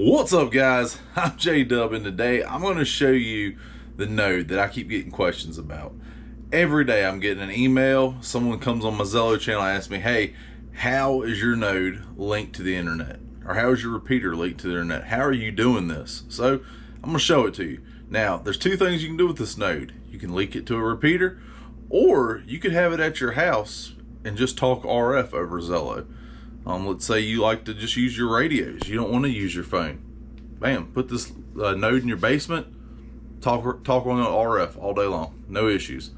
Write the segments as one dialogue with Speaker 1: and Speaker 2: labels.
Speaker 1: What's up, guys? I'm J-dubb, and today I'm going to show you the node that I keep getting questions about. Every day I'm getting an email, someone comes on my Zello channel and asks me, hey, how is your node linked to the internet? Or how is your repeater linked to the internet? How are you doing this? So I'm going to show it to you. Now, there's two things you can do with this node. You can link it to a repeater, or you could have it at your house and just talk RF over Zello. Let's say you like to just use your radios. You don't want to use your phone. Bam, put this node in your basement, talk on RF all day long, no issues.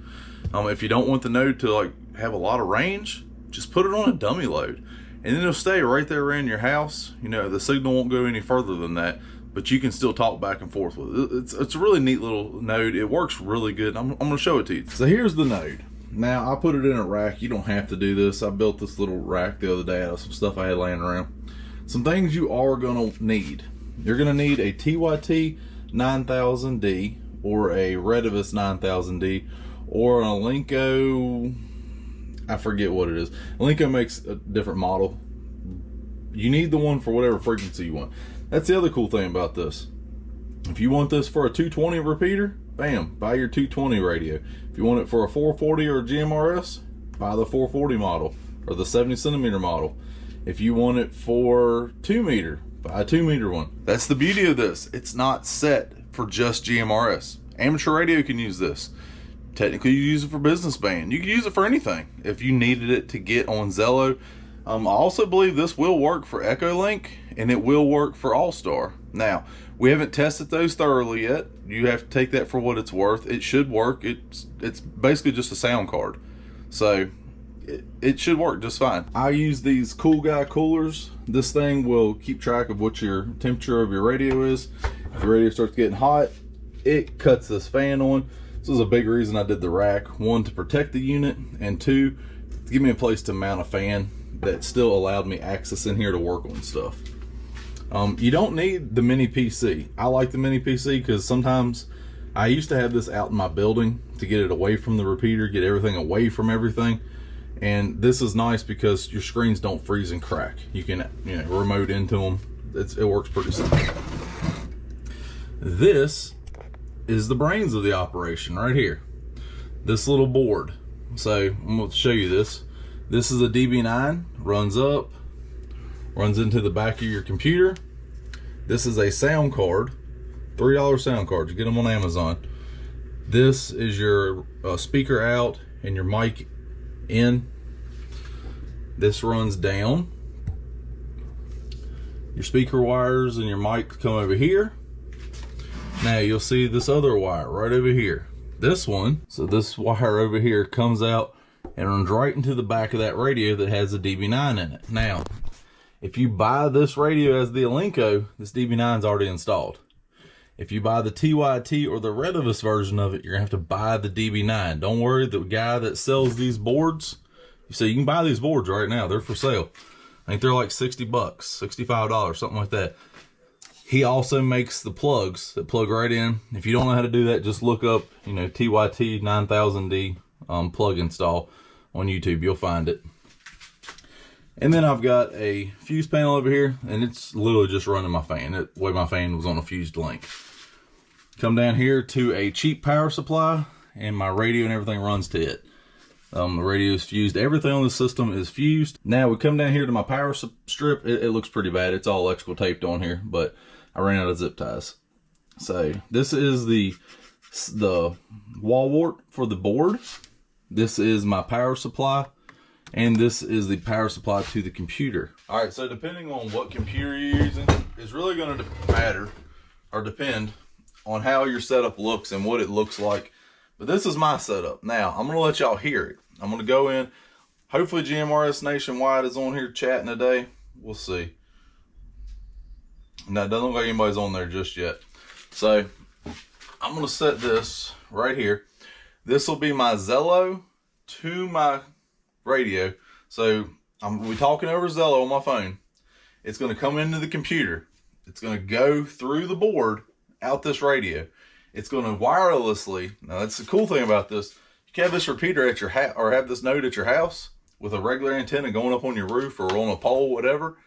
Speaker 1: If you don't want the node to like have a lot of range, just put it on a dummy load, and then it'll stay right there around your house. You know, the signal won't go any further than that, but you can still talk back and forth with it. It's a really neat little node. It works really good. I'm going to show it to you. So here's the node. Now, I put it in a rack. You don't have to do this. I built this little rack the other day out of some stuff I had laying around. Some things you are going to need. You're going to need a TYT 9000D or a Redivus 9000D or an Elenco. I forget what it is. Elenco makes a different model. You need the one for whatever frequency you want. That's the other cool thing about this. If you want this for a 220 repeater, bam, buy your 220 radio. If you want it for a 440 or a Gmrs, buy the 440 model or the 70 centimeter model. If you want it for 2 meter, buy a 2 meter one. That's the beauty of this. It's not set for just Gmrs. Amateur radio can use this. Technically, you use it for business band. You can use it for anything if you needed it to get on Zello. I also believe this will work for Echolink, and it will work for All-Star. Now, we haven't tested those thoroughly yet. You have to take that for what it's worth. It should work. It's basically just a sound card, so it should work just fine. I use these Cool Guy coolers. This thing will keep track of what your temperature of your radio is. If your radio starts getting hot, it cuts this fan on. This is a big reason I did the rack. One, to protect the unit, and two, to give me a place to mount a fan that still allowed me access in here to work on stuff. You don't need the mini PC. I like the mini PC because sometimes I used to have this out in my building to get it away from the repeater, get everything away from everything. And this is nice because your screens don't freeze and crack. You can, you know, remote into them. It works pretty simple. This is the brains of the operation right here. This little board. So I'm going to show you this. This is a DB9, runs up, runs into the back of your computer. This is a sound card, $3 sound cards. You get them on Amazon. This is your speaker out and your mic in. This runs down. Your speaker wires and your mic come over here. Now you'll see this other wire right over here. This one, so this wire over here comes out and runs right into the back of that radio that has a DB9 in it. Now, if you buy this radio as the Elenco, this DB9 is already installed. If you buy the TYT or the Redivus version of it, you're gonna have to buy the DB9. Don't worry, the guy that sells these boards, so you can buy these boards right now. They're for sale. I think they're like 60 bucks, $65, something like that. He also makes the plugs that plug right in. If you don't know how to do that, just look up, you know, TYT 9000D plug install on YouTube. You'll find it. And then I've got a fuse panel over here, and it's literally just running my fan. The way my fan was on a fused link. Come down here to a cheap power supply, and my radio and everything runs to it. The radio is fused. Everything on the system is fused. Now we come down here to my power strip. It looks pretty bad. It's all electrical taped on here, but I ran out of zip ties. So this is the wall wart for the board. This is my power supply, and this is the power supply to the computer. All right, so depending on what computer you're using is really going to matter or depend on how your setup looks and what it looks like. But this is my setup. Now, I'm going to let y'all hear it. I'm going to go in. Hopefully G.M.R.S. Nationwide is on here chatting today. We'll see. Now, it doesn't look like anybody's on there just yet. So, I'm going to set this right here. This will be my Zello to my radio. So we're talking over Zello on my phone. It's going to come into the computer. It's going to go through the board out this radio. It's going to wirelessly. Now that's the cool thing about this. You can have this repeater at your house, or have this node at your house with a regular antenna going up on your roof or on a pole, whatever.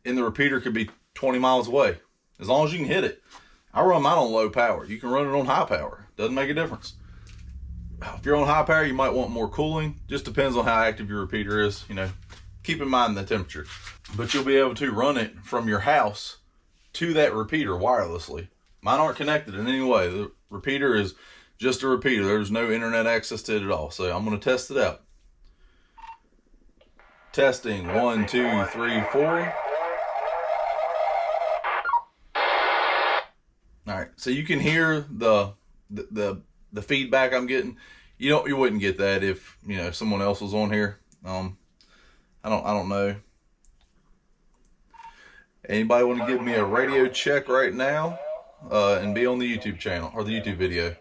Speaker 1: And the repeater could be 20 miles away. as long as you can hit it. I run mine on low power. You can run it on high power. Doesn't make a difference. If you're on high power, you might want more cooling. Just depends on how active your repeater is. You know, keep in mind the temperature. But you'll be able to run it from your house to that repeater wirelessly. Mine aren't connected in any way. The repeater is just a repeater. There's no internet access to it at all. So I'm going to test it out. Testing 1, 2, 3, 4. All right, so you can hear the feedback I'm getting. You wouldn't get that if, you know, someone else was on here. I don't know. Anybody want to give me a radio check right now and be on the YouTube channel or the YouTube video?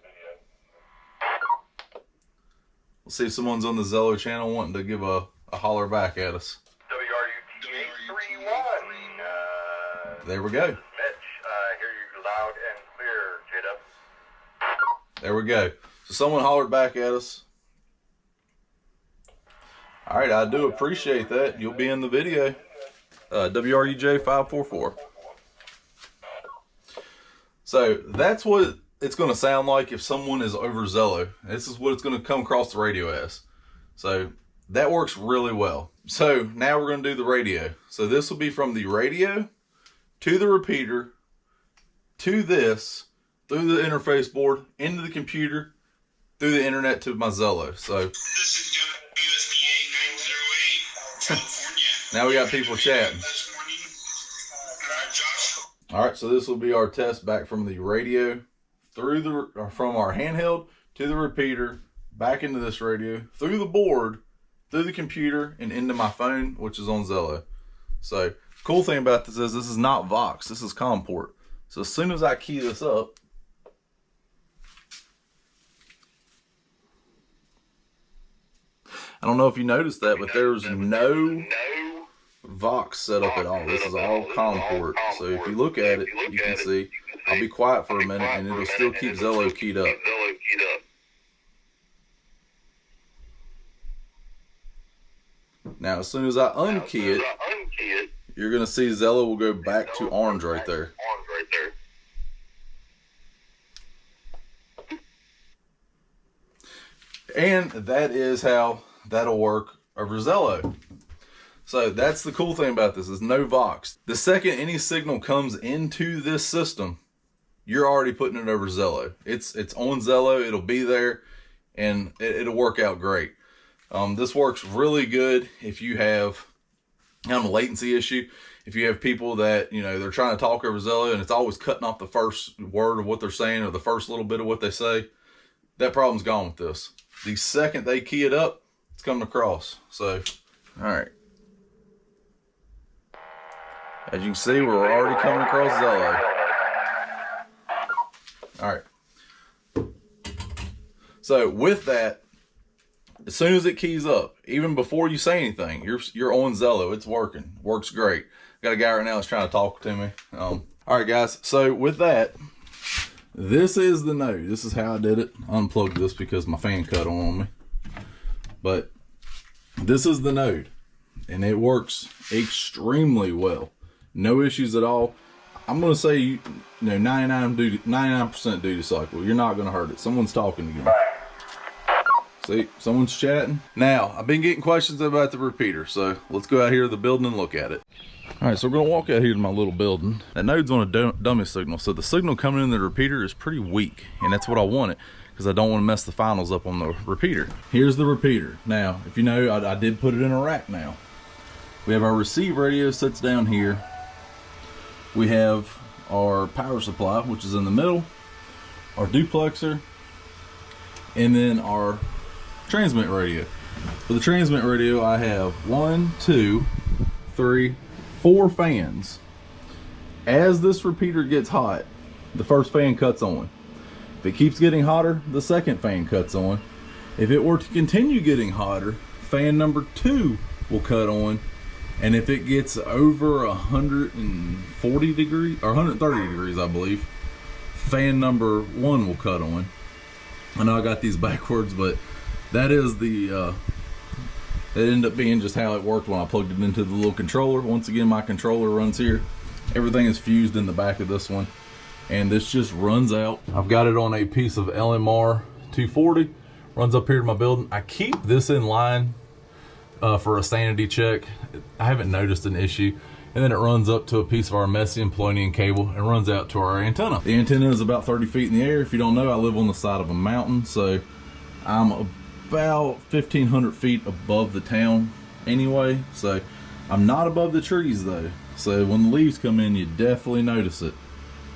Speaker 1: We'll see if someone's on the Zello channel wanting to give a holler back at us. WRUT831. There we go.
Speaker 2: Mitch, hear you loud and clear, J-dubb.
Speaker 1: There we go. So someone hollered back at us. All right, I do appreciate that. You'll be in the video. WRUJ544. So that's what it's going to sound like if someone is over Zello. This is what it's going to come across the radio as. So that works really well. So now we're going to do the radio. So this will be from the radio to the repeater to this, through the interface board, into the computer, through the internet to my Zello. So
Speaker 3: this is USB 8908, California.
Speaker 1: Now we got people chatting.
Speaker 3: This morning, Josh.
Speaker 1: All right, so this will be our test back from the radio through from our handheld to the repeater, back into this radio, through the board, through the computer, and into my phone, which is on Zello. So cool thing about this is not Vox, this is COM port. So as soon as I key this up, I don't know if you noticed that, but there's no Vox set up at all. This is all COM port. So if you look at it, you can see, I'll be quiet for a minute and it'll still keep Zello keyed up. Now as soon as I unkey it, you're going to see Zello will go back to orange right there. And that is how that'll work over Zello. So that's the cool thing about this, is no Vox. The second any signal comes into this system, you're already putting it over Zello. It's on Zello, it'll be there, and it'll work out great. This works really good if you have a latency issue. If you have people that, you know, they're trying to talk over Zello and it's always cutting off the first word of what they're saying or the first little bit of what they say, that problem's gone with this. The second they key it up, it's coming across. So, all right. As you can see, we're already coming across Zello. All right. So with that, as soon as it keys up, even before you say anything, you're on Zello. It's working. Works great. Got a guy right now that's trying to talk to me. All right, guys. So with that, this is the node. This is how I did it. I unplugged this because my fan cut on me. But this is the node, and it works extremely well. No issues at all. I'm going to say, you know, 99% duty cycle. You're not going to hurt it. Someone's talking to you. See, someone's chatting. Now, I've been getting questions about the repeater, so let's go out here to the building and look at it. All right, so we're gonna walk out here to my little building. That node's on a dummy signal, so the signal coming in the repeater is pretty weak, and that's what I wanted, because I don't want to mess the finals up on the repeater. Here's the repeater. Now, if you know, I did put it in a rack now. We have our receive radio sits down here. We have our power supply, which is in the middle, our duplexer, and then our transmit radio. For the transmit radio, I have 1, 2, 3, 4 fans. As this repeater gets hot, the first fan cuts on. If it keeps getting hotter, the second fan cuts on. If it were to continue getting hotter, fan number 2 will cut on. And if it gets over 140 degrees, or 130 degrees, I believe, fan number 1 will cut on. I know I got these backwards, but that is the, it ended up being just how it worked when I plugged it into the little controller. Once again, my controller runs here. Everything is fused in the back of this one, and this just runs out. I've got it on a piece of LMR 240, runs up here to my building. I keep this in line for a sanity check. I haven't noticed an issue. And then it runs up to a piece of our messium polonium cable and runs out to our antenna. The antenna is about 30 feet in the air. If you don't know, I live on the side of a mountain, so I'm about 1,500 feet above the town anyway. So I'm not above the trees though. So when the leaves come in, you definitely notice it.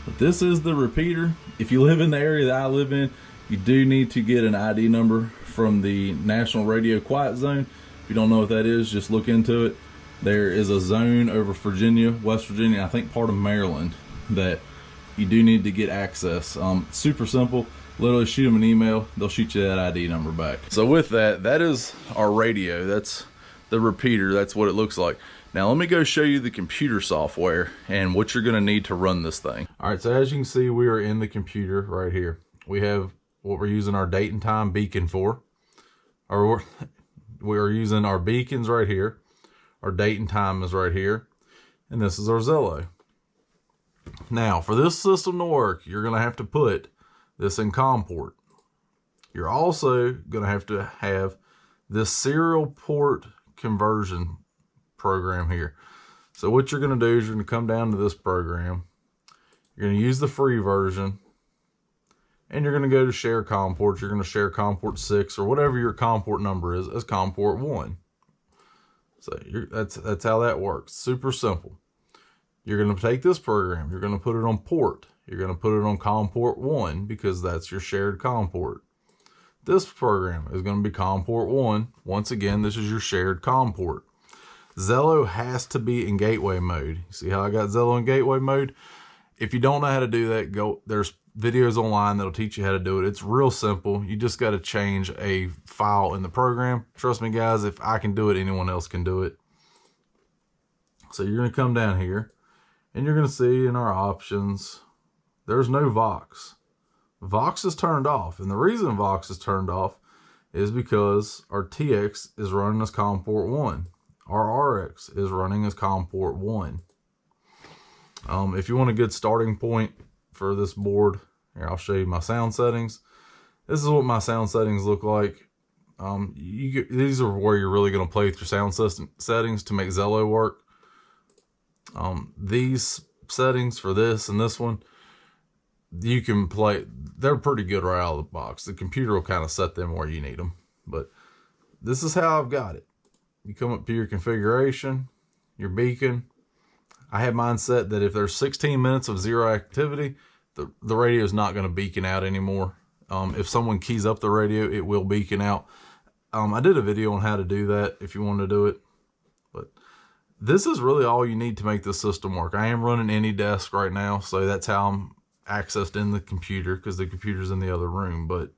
Speaker 1: But this is the repeater. If you live in the area that I live in, you do need to get an ID number from the National Radio Quiet Zone. If you don't know what that is, just look into it. There is a zone over Virginia, West Virginia, I think part of Maryland, that you do need to get access. Super simple. Literally shoot them an email. They'll shoot you that ID number back. So with that, that is our radio. That's the repeater. That's what it looks like. Now let me go show you the computer software and what you're going to need to run this thing. All right, so as you can see, we are in the computer right here. We have what we're using our date and time beacon for. Or we are using our beacons right here. Our date and time is right here. And this is our Zello. Now, for this system to work, you're going to have to put this in COM port. You're also going to have this serial port conversion program here. So what you're going to do is you're going to come down to this program. You're going to use the free version. And you're going to go to share COM ports. You're going to share COM port 6 or whatever your COM port number is as COM port 1. So that's how that works. Super simple. You're going to take this program. You're going to put it on port. You're going to put it on COM port 1 because that's your shared COM port. This program is going to be COM port 1. Once again, this is your shared COM port. Zello has to be in gateway mode. You see how I got Zello in gateway mode? If you don't know how to do that, there's videos online that'll teach you how to do it. It's real simple. You just got to change a file in the program. Trust me guys, if I can do it, anyone else can do it. So you're going to come down here and you're going to see in our options, there's no Vox. Vox is turned off. And the reason Vox is turned off is because our TX is running as COM port 1. Our RX is running as COM port 1. If you want a good starting point for this board, here I'll show you my sound settings. This is what my sound settings look like. These are where you're really going to play with your sound system settings to make Zello work. These settings for this and this one, you can play. They're pretty good right out of the box. The computer will kind of set them where you need them. But this is how I've got it. You come up to your configuration, your beacon. I have mine set that if there's 16 minutes of zero activity, the radio is not going to beacon out anymore. If someone keys up the radio, it will beacon out. I did a video on how to do that if you want to do it. But this is really all you need to make this system work. I am running AnyDesk right now, so that's how I'm accessed in the computer because the computer's in the other room. But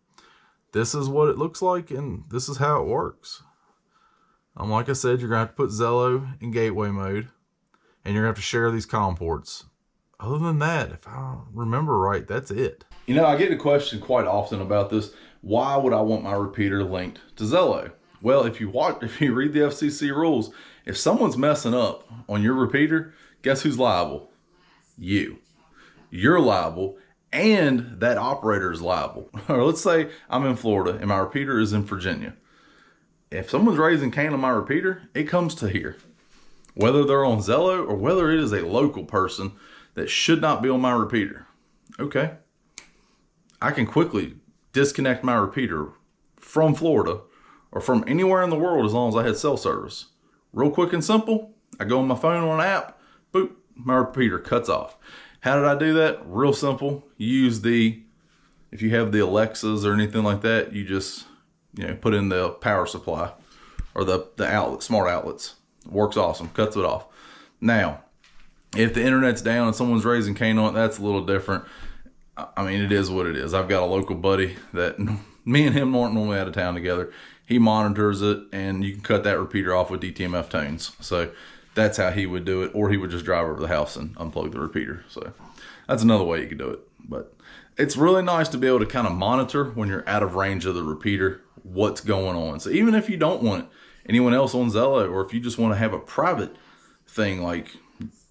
Speaker 1: this is what it looks like, and this is how it works. Like I said, you're going to have to put Zello in gateway mode, and you're going to have to share these COM ports. Other than that, if I remember right, that's it. You know, I get a question quite often about this. Why would I want my repeater linked to Zello? Well, if you read the FCC rules, if someone's messing up on your repeater, guess who's liable? You. You're liable, and that operator is liable. Or let's say I'm in Florida and my repeater is in Virginia. If someone's raising Cain on my repeater, it comes to here. Whether they're on Zello or whether it is a local person that should not be on my repeater. Okay. I can quickly disconnect my repeater from Florida or from anywhere in the world as long as I had cell service. Real quick and simple. I go on my phone on an app, boop, my repeater cuts off. How did I do that? Real simple. You use if you have the Alexas or anything like that, you just, put in the power supply or the outlet, smart outlets. Works awesome. Cuts it off. Now, if the internet's down and someone's raising Cain on it, that's a little different. I mean, it is what it is. I've got a local buddy that me and him aren't normally out of town together. He monitors it, and you can cut that repeater off with DTMF tones. So that's how he would do it, or he would just drive over to the house and unplug the repeater. So that's another way you could do it. But it's really nice to be able to kind of monitor when you're out of range of the repeater what's going on. So even if you don't want anyone else on Zello, or if you just want to have a private thing like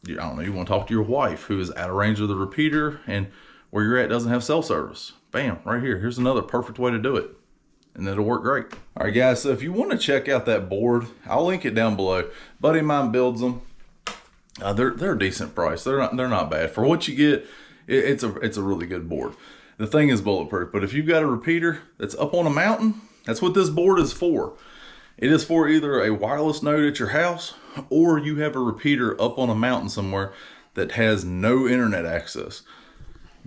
Speaker 1: I don't know, you want to talk to your wife who is out of range of the repeater and where you're at doesn't have cell service. Bam, right here. Here's another perfect way to do it. And it'll work great. All right, guys, so if you want to check out that board, I'll link it down below. Buddy of mine builds them. They're a decent price. They're not bad. For what you get, it's a really good board. The thing is bulletproof, but if you've got a repeater that's up on a mountain, that's what this board is for. It is for either a wireless node at your house, or you have a repeater up on a mountain somewhere that has no internet access,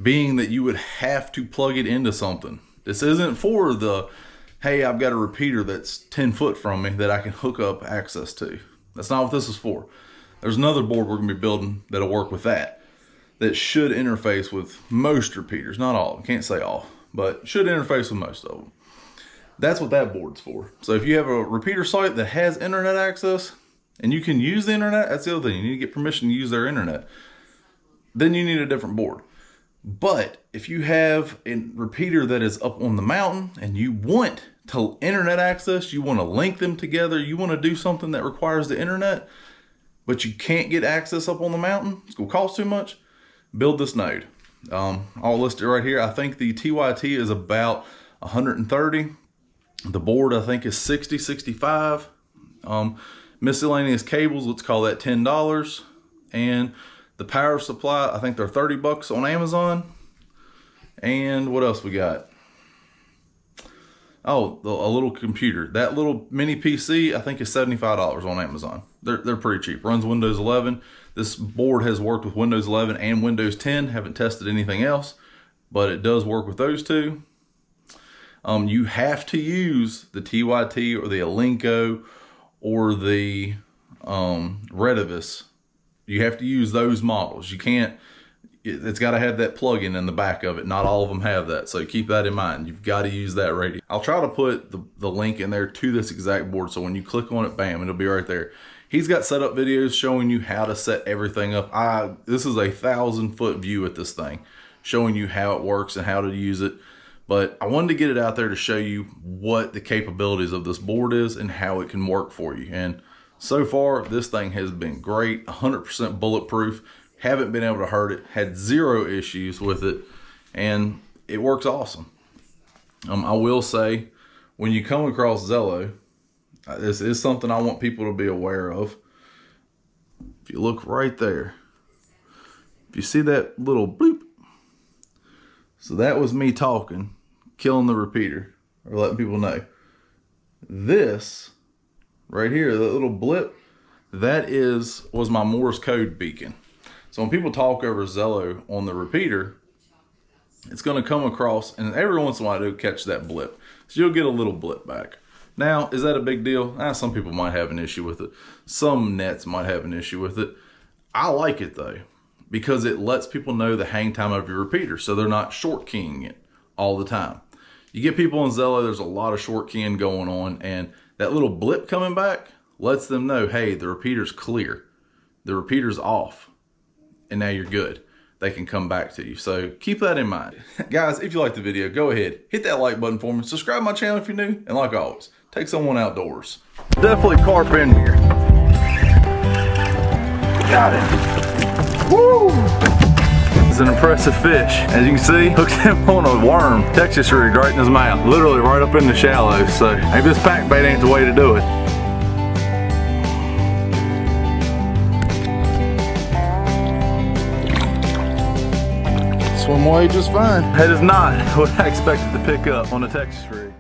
Speaker 1: being that you would have to plug it into something. This isn't for the, hey, I've got a repeater that's 10 foot from me that I can hook up access to. That's not what this is for. There's another board we're gonna be building that'll work with that should interface with most repeaters, not all, can't say all, but should interface with most of them. That's what that board's for. So if you have a repeater site that has internet access and you can use the internet, that's the other thing. You need to get permission to use their internet. Then you need a different board. But if you have a repeater that is up on the mountain and you want to internet access, you want to link them together, you want to do something that requires the internet, but you can't get access up on the mountain, it's going to cost too much, build this node. I'll list it right here. I think the TYT is about 130. The board, I think, is 60, 65. Miscellaneous cables, let's call that $10. And the power supply, I think they're 30 bucks on Amazon. And what else we got? Oh, a little computer. That little mini PC, I think, is $75 on Amazon. They're pretty cheap. Runs Windows 11. This board has worked with Windows 11 and Windows 10. Haven't tested anything else, but it does work with those two. You have to use the TYT or the Alinco or the Redivus. You have to use those models. You can't, it's got to have that plug-in in the back of it. Not all of them have that, so keep that in mind. You've got to use that radio. I'll try to put the link in there to this exact board, so when you click on it, bam, it'll be right there. He's got setup videos showing you how to set everything up. This is a 1,000-foot view at this thing, showing you how it works and how to use it. But I wanted to get it out there to show you what the capabilities of this board is and how it can work for you. And so far, this thing has been great, 100% bulletproof. Haven't been able to hurt it, had zero issues with it, and it works awesome. I will say, when you come across Zello, this is something I want people to be aware of. If you look right there, if you see that little bloop, so that was me talking, killing the repeater, or letting people know. This right here, that little blip, that was my Morse code beacon. So when people talk over Zello on the repeater, it's going to come across, and every once in a while it'll catch that blip. So you'll get a little blip back. Now, is that a big deal? Some people might have an issue with it. Some nets might have an issue with it. I like it though, because it lets people know the hang time of your repeater, so they're not short keying it all the time. You get people in Zello, there's a lot of short keying going on, and that little blip coming back lets them know, hey, the repeater's clear, the repeater's off, and now you're good. They can come back to you. So keep that in mind. Guys, if you liked the video, go ahead, hit that like button for me, subscribe to my channel if you're new, and like always, take someone outdoors. Definitely carp in here. Got it. Woo! It's an impressive fish. As you can see, hooked him on a worm, Texas rig right in his mouth, literally right up in the shallows. So maybe this pack bait ain't the way to do it. Swim away just fine. That is not what I expected to pick up on a Texas rig.